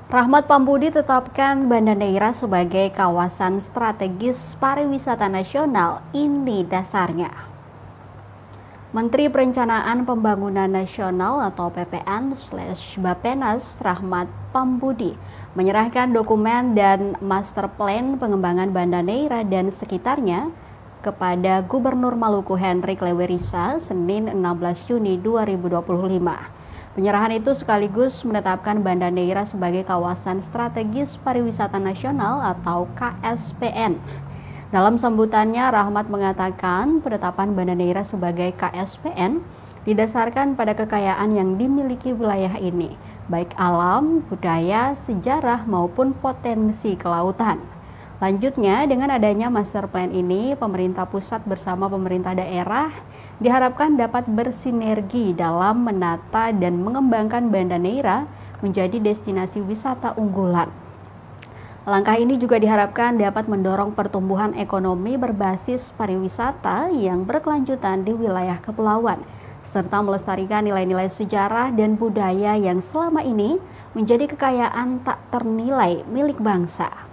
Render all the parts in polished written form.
Rahmat Pambudi tetapkan Banda Neira sebagai kawasan strategis pariwisata nasional. Ini dasarnya. Menteri Perencanaan Pembangunan Nasional atau PPN/Bappenas Rahmat Pambudi menyerahkan dokumen dan master plan pengembangan Banda Neira dan sekitarnya kepada Gubernur Maluku Hendrik Lewerisa Senin 16 Juni 2025. Penyerahan itu sekaligus menetapkan Banda Neira sebagai kawasan strategis pariwisata nasional atau KSPN. Dalam sambutannya, Rahmat mengatakan penetapan Banda Neira sebagai KSPN didasarkan pada kekayaan yang dimiliki wilayah ini, baik alam, budaya, sejarah maupun potensi kelautan. Lanjutnya, dengan adanya master plan ini, pemerintah pusat bersama pemerintah daerah diharapkan dapat bersinergi dalam menata dan mengembangkan Banda Neira menjadi destinasi wisata unggulan. Langkah ini juga diharapkan dapat mendorong pertumbuhan ekonomi berbasis pariwisata yang berkelanjutan di wilayah kepulauan, serta melestarikan nilai-nilai sejarah dan budaya yang selama ini menjadi kekayaan tak ternilai milik bangsa.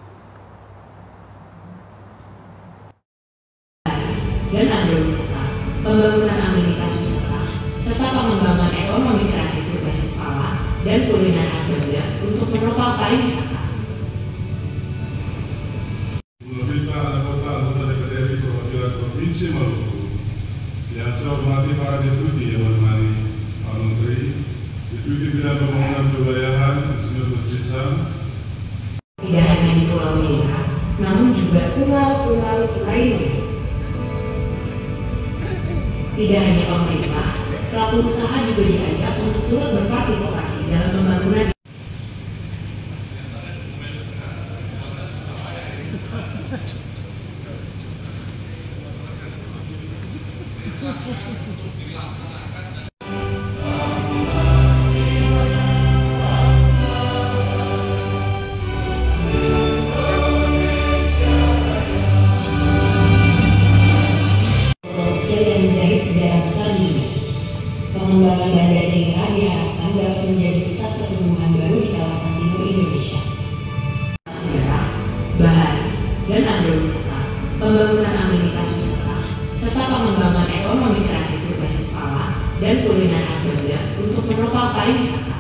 Dan agrowisata, pembangunan amenitas wisata, serta pengembangan ekonomi kreatif berbasis pala dan kuliner khas Banda untuk menopang pariwisata. Pemerintah anggota DPR Perwakilan Provinsi Maluku yang saya hormati para deputi yang menemani Pak Menteri, Deputi Bidang Pembangunan Kewilayahan, Insinyur Nurjizam. Tidak hanya di Pulau Neira, namun juga pulau-pulau lainnya. Tidak hanya pemerintah, pelaku usaha juga diajak untuk turut berpartisipasi dalam pembangunan. Sejarah besar dunia. Pengembangan Banda Neira diharapkan dapat menjadi pusat pertumbuhan baru di kawasan timur Indonesia. Sejarah, bahari, dan agrowisata, pembangunan amenitas wisata, serta pengembangan ekonomi kreatif berbasis pala dan kuliner khas Banda untuk menopang pariwisata.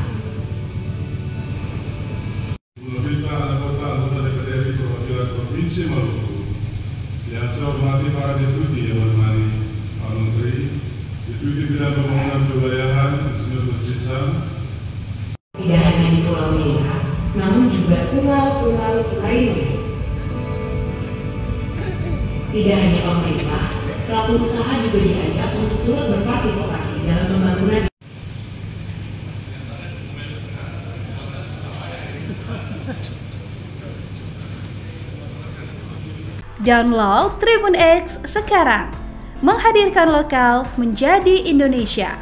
Pemerintah anggota DPR Perwakilan Provinsi Maluku yang saya hormati para deputi yang menemani Pak Menteri, Deputi Bidang Pembangunan Kewilayahan, Insinyur Nurjizam. Tidak hanya di Pulau Neira, namun juga pulau-pulau lainnya. Tidak hanya pemerintah, pelaku usaha juga diajak untuk turut berpartisipasi dalam pembangunan. Download Tribun X sekarang. Menghadirkan lokal menjadi Indonesia.